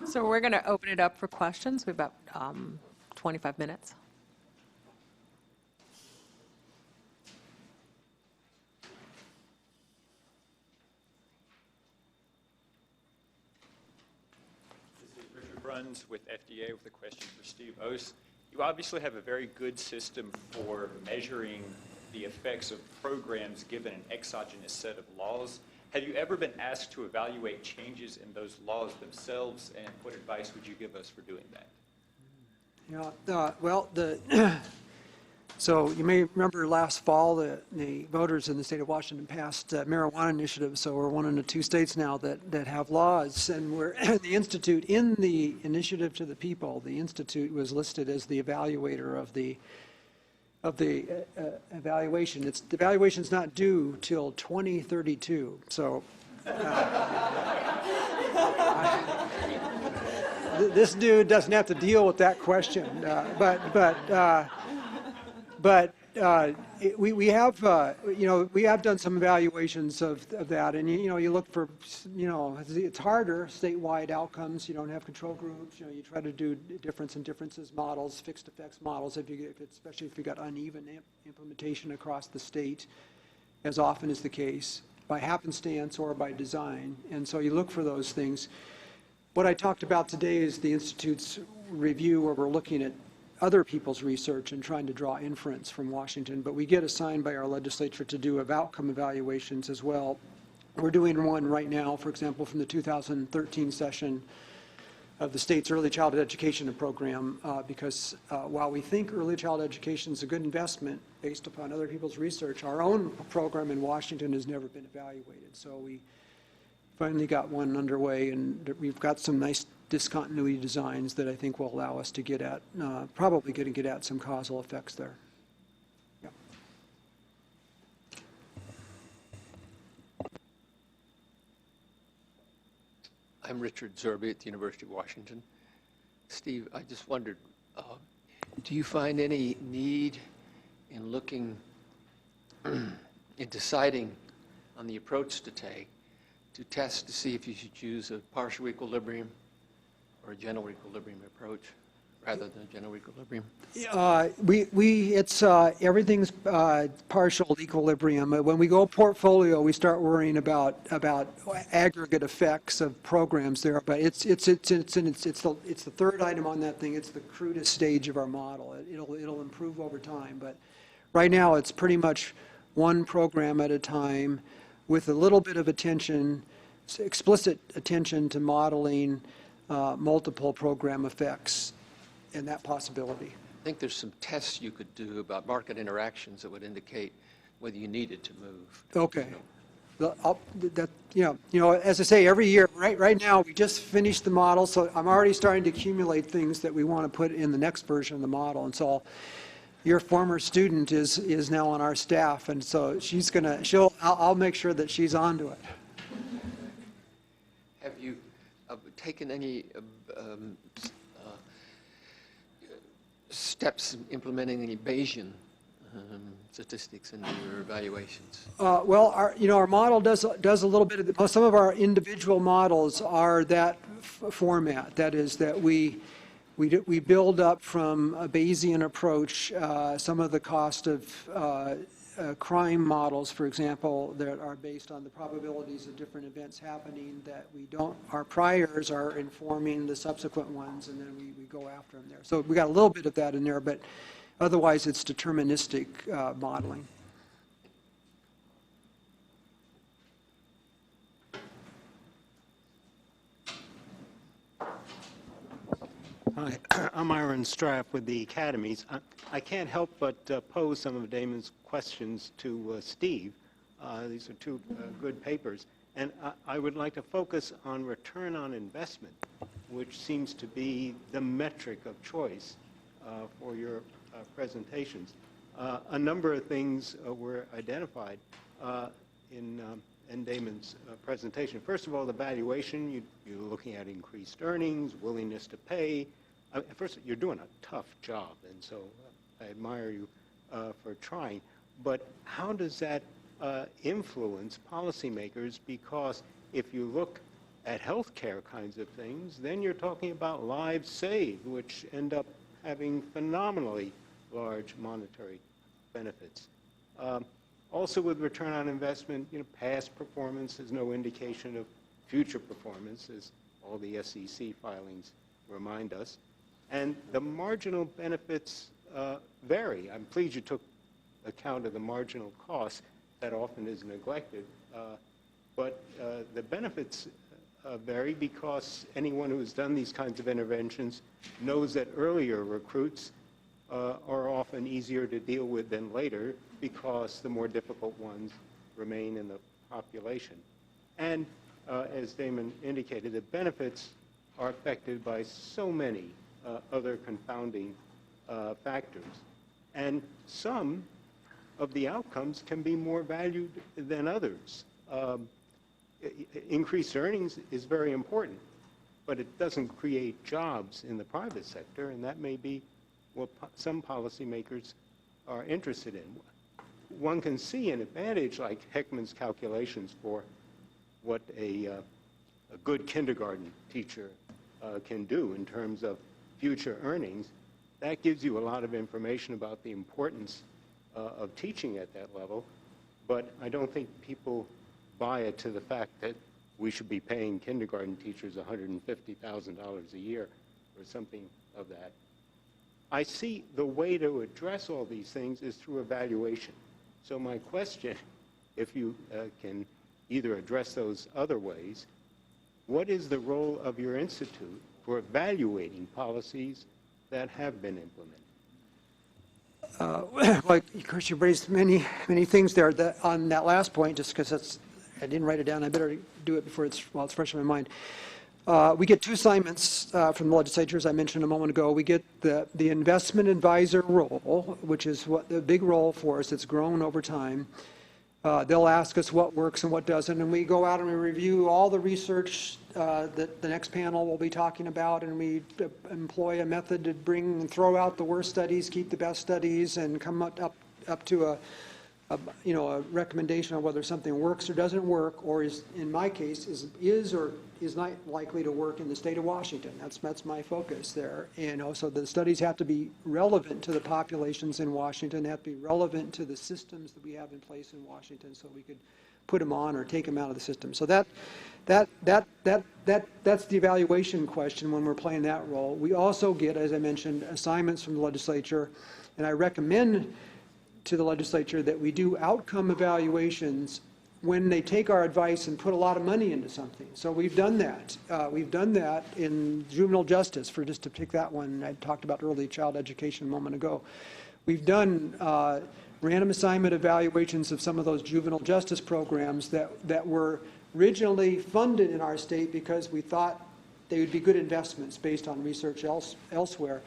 So we're going to open it up for questions. We have about 25 minutes. This is Richard Bruns with FDA with a question for Steve Oss. You obviously have a very good system for measuring the effects of programs given an exogenous set of laws. Have you ever been asked to evaluate changes in those laws themselves, and what advice would you give us for doing that? Yeah, well, so you may remember last fall the voters in the state of Washington passed marijuana initiative. So we're one of the 2 states now that have laws, and we're the institute in the initiative to the people. The institute was listed as the evaluator of the evaluation. The evaluation's not due till 2032. So this dude doesn't have to deal with that question. We have we have done some evaluations of that, and you look for it's harder statewide outcomes. You don't have control groups. You try to do difference and differences models, fixed effects models, especially if you got uneven implementation across the state, as often is the case, by happenstance or by design. And so you look for those things. What I talked about today is the Institute's review, where we're looking at other people's research and trying to draw inference from Washington, but we get assigned by our legislature to do outcome evaluations as well. We're doing one right now, for example, from the 2013 session of the state's early childhood education program, because while we think early childhood education is a good investment based upon other people's research, our own program in Washington has never been evaluated. So we finally got one underway, and we've got some nice discontinuity designs that I think will allow us to get at, probably going to get at some causal effects there. Yeah. I'm Richard Zerby at the University of Washington. Steve, I just wondered, do you find any need in looking, in deciding on the approach to take, to test to see if you should choose a partial equilibrium or a general equilibrium approach rather than a general equilibrium? It's everything's partial equilibrium. When we go portfolio, we start worrying about aggregate effects of programs there. But it's the third item on that thing. It's the crudest stage of our model. It'll improve over time. But right now, it's pretty much one program at a time, with a little bit of attention, explicit attention to modeling multiple program effects and that possibility. I think there's some tests you could do about market interactions that would indicate whether you needed to move. Okay. As I say, every year, right now, we just finished the model, so I'm already starting to accumulate things that we want to put in the next version of the model. And so your former student is now on our staff, and so I'll make sure that she's onto it. Have you taken any steps in implementing any Bayesian statistics in your evaluations? Well, our model does a little bit of some of our individual models are that format. That is that we build up from a Bayesian approach some of the cost of crime models, for example, that are based on the probabilities of different events happening that our priors are informing the subsequent ones, and then we go after them there. So we got a little bit of that in there, but otherwise it's deterministic modeling. Hi, I'm Aaron Straff with the Academies. I can't help but pose some of Damon's questions to Steve. These are 2 good papers. And I would like to focus on return on investment, which seems to be the metric of choice for your presentations. A number of things were identified in Damon's presentation. First of all, the valuation, you're looking at increased earnings, willingness to pay. First, you're doing a tough job, and so I admire you for trying. But how does that influence policymakers? Because if you look at healthcare kinds of things, then you're talking about lives saved, which end up having phenomenally large monetary benefits. Also with return on investment, past performance is no indication of future performance, as all the SEC filings remind us. And the marginal benefits vary. I'm pleased you took account of the marginal cost that often is neglected, but the benefits vary because anyone who has done these kinds of interventions knows that earlier recruits are often easier to deal with than later because the more difficult ones remain in the population. And as Damon indicated, the benefits are affected by so many other confounding factors. And some of the outcomes can be more valued than others. Increased earnings is very important, but it doesn't create jobs in the private sector, and that may be what some policymakers are interested in. One can see an advantage like Heckman's calculations for what a good kindergarten teacher can do in terms of future earnings. That gives you a lot of information about the importance of teaching at that level, but I don't think people buy it to the fact that we should be paying kindergarten teachers $150,000 a year or something of that. I see the way to address all these things is through evaluation. So my question, if you can either address those other ways, what is the role of your institute for evaluating policies that have been implemented? Well, of course, you raised many things there. On that last point, just because I didn't write it down, I better do it before it's fresh in my mind. We get 2 assignments from the legislature, as I mentioned a moment ago. We get the investment advisor role, which is what the big role for us. It's grown over time. They'll ask us what works and what doesn't, and we go out and we review all the research that the next panel will be talking about, and we employ a method to bring and throw out the worst studies, keep the best studies, and come up to a recommendation on whether something works or doesn't work, or is, in my case, is or is not likely to work in the state of Washington. That's my focus there. And also the studies have to be relevant to the populations in Washington, they have to be relevant to the systems that we have in place in Washington, so we could put them on or take them out of the system. So that's the evaluation question when we're playing that role. We also get, as I mentioned, assignments from the legislature, and I recommend to the legislature that we do outcome evaluations when they take our advice and put a lot of money into something. So we've done that. We've done that in juvenile justice, for just to pick that one. I talked about early child education a moment ago. We've done random assignment evaluations of some of those juvenile justice programs that were originally funded in our state because we thought they would be good investments based on research elsewhere.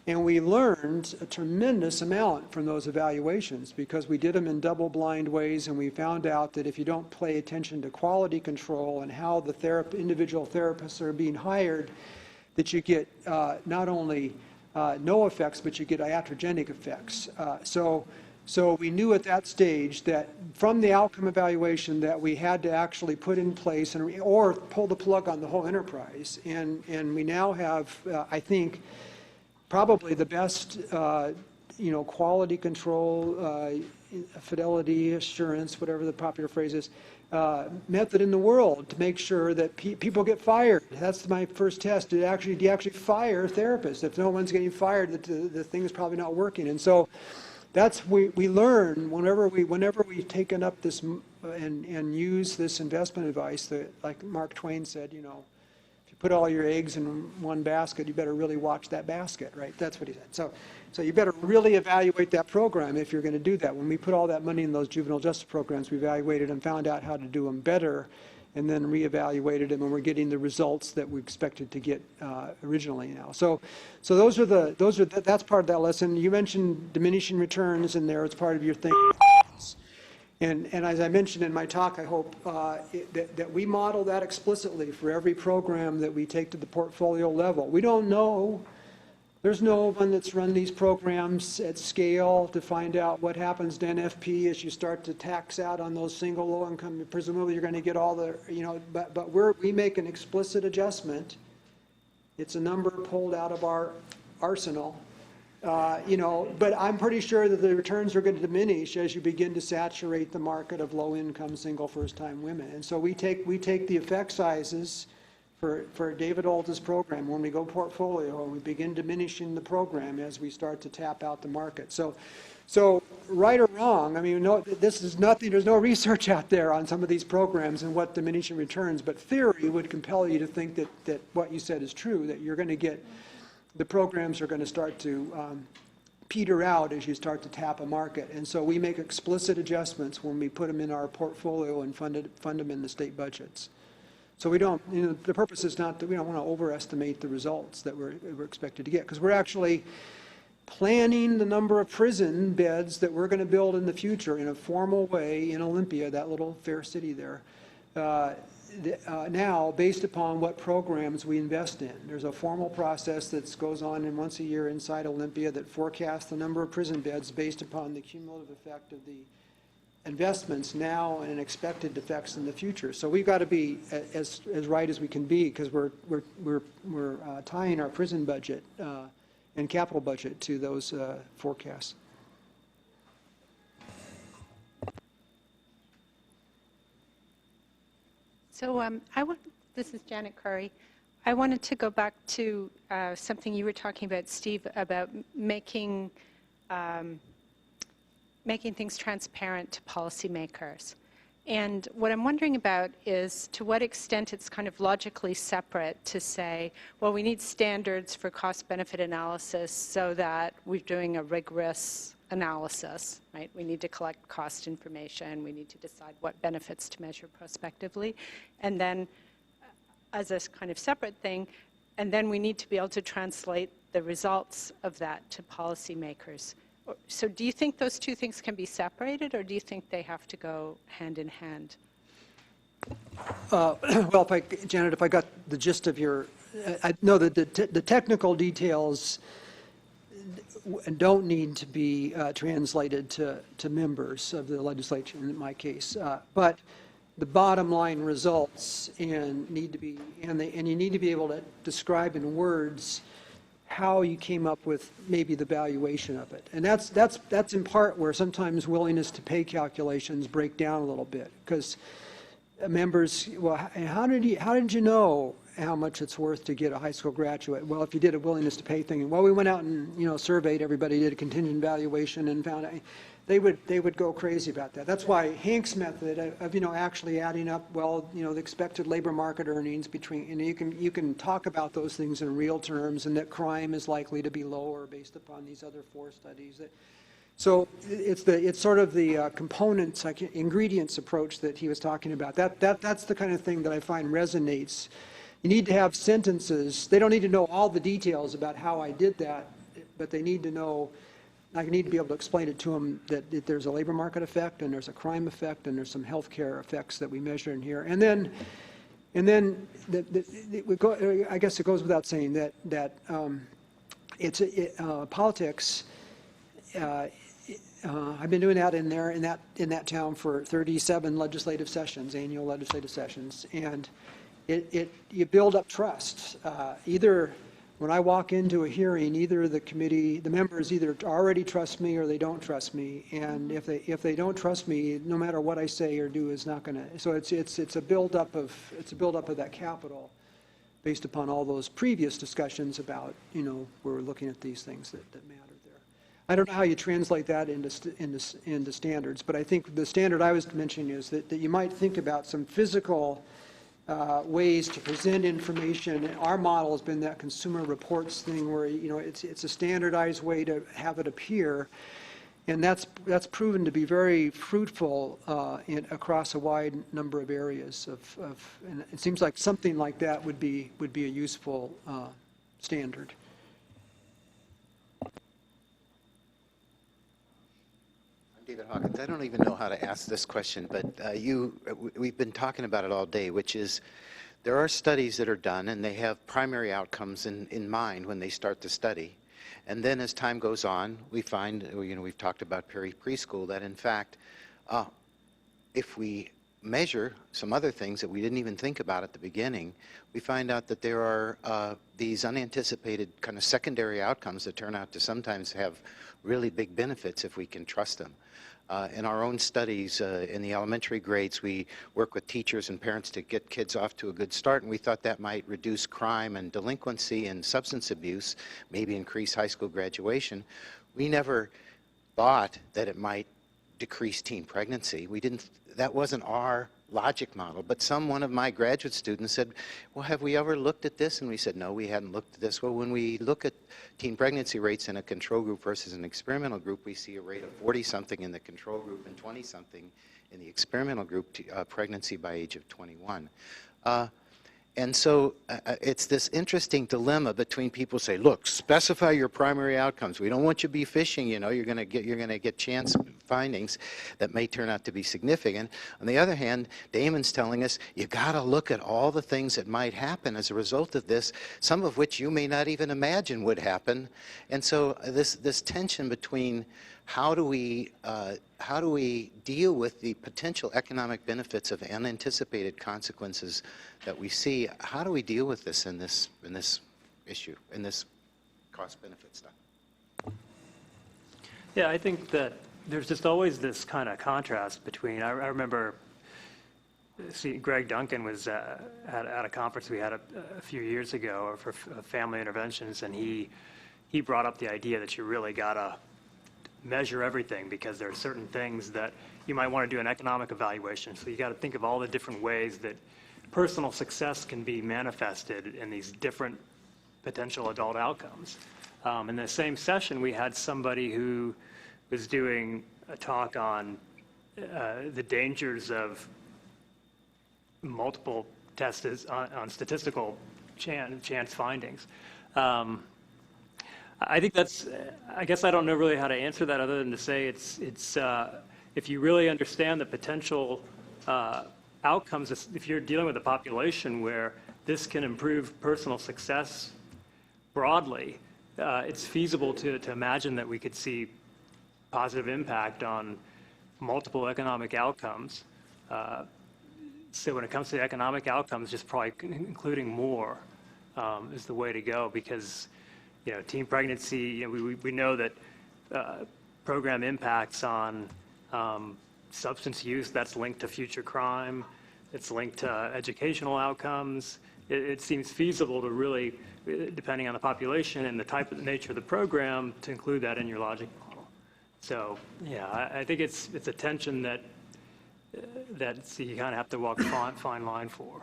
And we learned a tremendous amount from those evaluations because we did them in double-blind ways, and we found out that if you don't pay attention to quality control and how the individual therapists are being hired, that you get not only no effects, but you get iatrogenic effects. So we knew at that stage that from the outcome evaluation that we had to actually put in place or pull the plug on the whole enterprise. And we now have, I think, probably the best, quality control, fidelity assurance, whatever the popular phrase is, method in the world to make sure that people get fired. That's my first test. Do you actually fire therapists? If no one's getting fired, the thing is probably not working. And so that's we learn whenever we've taken up this and use this investment advice that, like Mark Twain said, put all your eggs in one basket, you better really watch that basket, right? That's what he said. So you better really evaluate that program if you're going to do that. When we put all that money in those juvenile justice programs, we evaluated and found out how to do them better, and then reevaluated them, and we're getting the results that we expected to get originally now. So that's part of that lesson. You mentioned diminishing returns in there as part of your thing. And as I mentioned in my talk, I hope that we model that explicitly for every program that we take to the portfolio level. We don't know There's no one that's run these programs at scale to find out what happens to NFP as you start to tax out on those single low income. Presumably you're going to get all the, but we make an explicit adjustment. It's a number pulled out of our arsenal. But I'm pretty sure that the returns are going to diminish as you begin to saturate the market of low-income, single, first-time women. And so we take the effect sizes for David Olta's program when we go portfolio, and we begin diminishing the program as we start to tap out the market. So right or wrong, I mean, no, this is nothing. There's no research out there on some of these programs and what diminishing returns. But theory would compel you to think that what you said is true. That you're going to get the programs are going to start to peter out as you start to tap a market. And so we make explicit adjustments when we put them in our portfolio and fund them in the state budgets. So we don't, the purpose is not that we don't want to overestimate the results that we're expected to get, because we're actually planning the number of prison beds that we're going to build in the future in a formal way in Olympia, that little fair city there, now based upon what programs we invest in. There's a formal process that goes on once a year inside Olympia that forecasts the number of prison beds based upon the cumulative effect of the investments now and expected effects in the future. So we've got to be as right as we can be, because we're tying our prison budget and capital budget to those forecasts. So this is Janet Curry. I wanted to go back to something you were talking about, Steve, about making things transparent to policymakers. And what I'm wondering about is to what extent it's kind of logically separate to say, well, we need standards for cost-benefit analysis so that we're doing a rigorous analysis, right? We need to collect cost information. We need to decide what benefits to measure prospectively. And then as a kind of separate thing, and then we need to be able to translate the results of that to policymakers. So do you think those two things can be separated, or do you think they have to go hand in hand? Well, Janet, if I got the gist of your, I know that the technical details don't need to be translated to members of the legislature in my case, but the bottom line results need to be, and you need to be able to describe in words how you came up with maybe the valuation of it. And that's in part where sometimes willingness to pay calculations break down a little bit, because members, well, how did you know how much it's worth to get a high school graduate? Well, if you did a willingness to pay thing, well, we went out and surveyed everybody, did a contingent valuation, and found they would go crazy about that. That's why Hank's method of actually adding up, well, the expected labor market earnings between, and you can talk about those things in real terms, and that crime is likely to be lower based upon these other 4 studies. So it's sort of the components, like ingredients approach that he was talking about. That's the kind of thing that I find resonates. You need to have sentences. They don't need to know all the details about how I did that, but they need to know. I need to be able to explain it to them that there's a labor market effect, and there's a crime effect, and there's some health care effects that we measure in here. And then I guess it goes without saying that politics. I've been doing that in that town for 37 legislative sessions, annual legislative sessions, and you build up trust. Either when I walk into a hearing, either the members either already trust me or they don't trust me, and if they don't trust me, no matter what I say or do is not going to. So it's a buildup of that capital, based upon all those previous discussions about we're looking at these things that matter there. I don't know how you translate that into standards, but I think the standard I was mentioning is that you might think about some physical ways to present information. Our model has been that consumer reports thing where it's a standardized way to have it appear, and that's proven to be very fruitful across a wide number of areas and it seems like something like that would be a useful standard. David Hawkins, I don't even know how to ask this question, but we've been talking about it all day, which is there are studies that are done and they have primary outcomes in mind when they start the study. And then as time goes on, we find, we've talked about preschool, that in fact, if we measure some other things that we didn't even think about at the beginning, we find out that there are these unanticipated kind of secondary outcomes that turn out to sometimes have really big benefits if we can trust them. In our own studies in the elementary grades, we work with teachers and parents to get kids off to a good start, and we thought that might reduce crime and delinquency and substance abuse, maybe increase high school graduation. We never thought that it might decrease teen pregnancy. That wasn't our logic model, but one of my graduate students said, well, have we ever looked at this? And we said, no, we hadn't looked at this. Well, when we look at teen pregnancy rates in a control group versus an experimental group, we see a rate of 40-something in the control group and 20-something in the experimental group, pregnancy by age of 21. And so it's this interesting dilemma between people say, look, specify your primary outcomes. We don't want you to be fishing, you're going to get chance findings that may turn out to be significant. On the other hand, Damon's telling us you got to look at all the things that might happen as a result of this, some of which you may not even imagine would happen. And so this tension between how do we deal with the potential economic benefits of unanticipated consequences that we see? How do we deal with this in this issue, in this cost-benefit stuff? Yeah, I think that there's just always this kind of contrast between. I remember Greg Duncan was at a conference we had a few years ago for family interventions, and he brought up the idea that you really gotta measure everything, because there are certain things that you might want to do an economic evaluation. So you got to think of all the different ways that personal success can be manifested in these different potential adult outcomes. In the same session, we had somebody who was doing a talk on the dangers of multiple tests on statistical chance findings. I think I guess I don't know really how to answer that other than to say it's if you really understand the potential outcomes, if you're dealing with a population where this can improve personal success broadly, it's feasible to imagine that we could see positive impact on multiple economic outcomes. So when it comes to economic outcomes, just probably including more is the way to go, because teen pregnancy, we know that program impacts on substance use, that's linked to future crime, it's linked to educational outcomes. It seems feasible to really, depending on the population and the type of the nature of the program, to include that in your logic model. So yeah, I think it's a tension that you kind of have to walk a fine line for.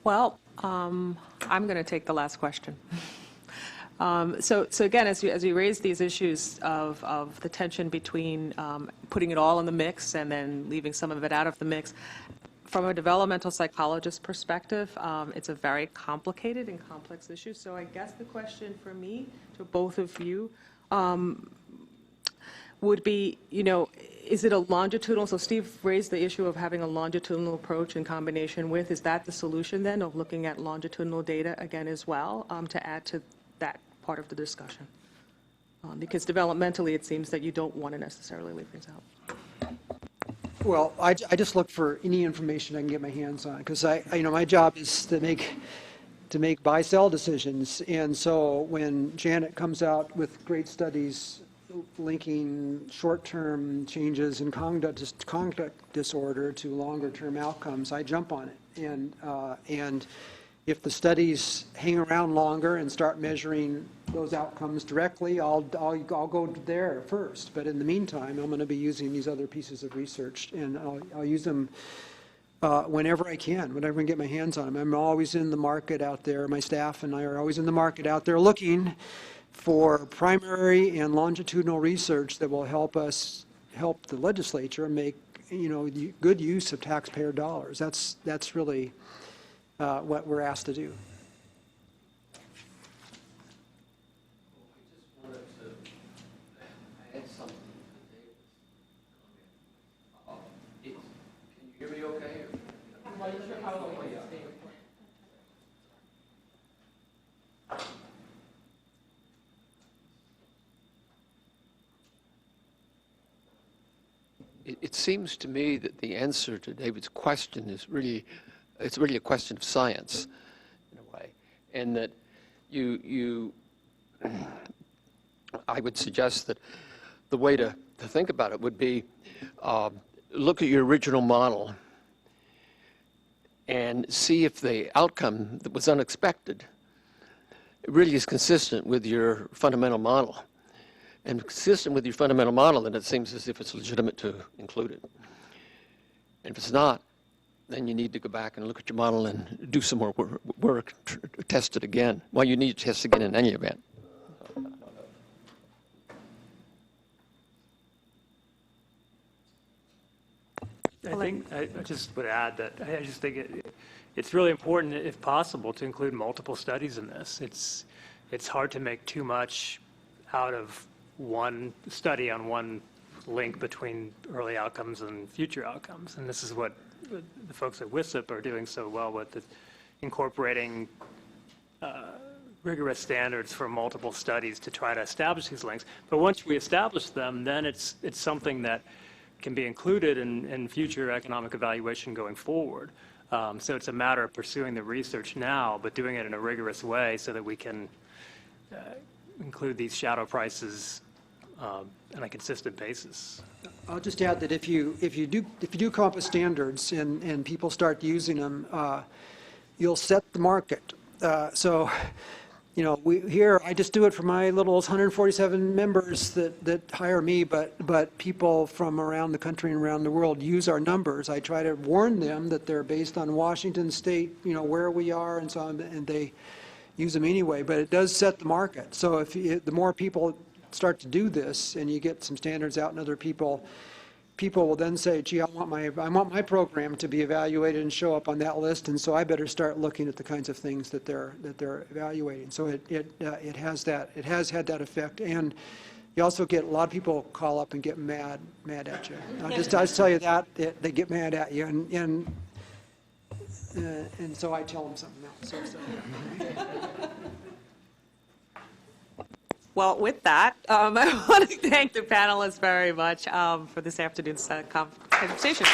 Well, I'm going to take the last question. So again, as you raise these issues of the tension between putting it all in the mix and then leaving some of it out of the mix, from a developmental psychologist perspective, it's a very complicated and complex issue. So I guess the question for me, to both of you, would be, is it a longitudinal? So Steve raised the issue of having a longitudinal approach in combination with, is that the solution then, of looking at longitudinal data again as well, to add to that part of the discussion? Because developmentally, it seems that you don't want to necessarily leave things out. Well, I just look for any information I can get my hands on, because my job is to make buy-sell decisions. And so when Janet comes out with great studies linking short-term changes in conduct disorder to longer-term outcomes, I jump on it. And if the studies hang around longer and start measuring those outcomes directly, I'll go there first. But in the meantime, I'm going to be using these other pieces of research, and I'll use them whenever I can, whenever I can get my hands on them. I'm always in the market out there. My staff and I are always in the market out there looking for primary and longitudinal research that will help the legislature make good use of taxpayer dollars. That's really what we're asked to do. I just wanted to add something to David's comment. Can you hear me okay? It seems to me that the answer to David's question is really, it's really a question of science, in a way, and that I would suggest that the way to think about it would be look at your original model and see if the outcome that was unexpected really is consistent with your fundamental model. And consistent with your fundamental model, then it seems as if it's legitimate to include it. And if it's not, then you need to go back and look at your model and do some more work, test it again. Well, you need to test again in any event. I just would add that I just think it's really important, if possible, to include multiple studies in this. It's hard to make too much out of one study on one link between early outcomes and future outcomes. And this is what the folks at WISIP are doing so well with, incorporating rigorous standards for multiple studies to try to establish these links. But once we establish them, then it's something that can be included in future economic evaluation going forward. So it's a matter of pursuing the research now, but doing it in a rigorous way so that we can include these shadow prices on a consistent basis. I'll just add that if you do come up with standards and people start using them, you'll set the market. So, you know, I just do it for my little 147 members that hire me, but people from around the country and around the world use our numbers. I try to warn them that they're based on Washington State, you know, where we are and so on, and they use them anyway, but it does set the market. So the more people start to do this and you get some standards out and other people will then say, gee, I want my program to be evaluated and show up on that list, and so I better start looking at the kinds of things that they're evaluating. So it has had that effect. And you also get a lot of people call up and get mad at you. I'll just tell you that they get mad at you, and so I tell them something else. Well, with that, I want to thank the panelists very much for this afternoon's conversation.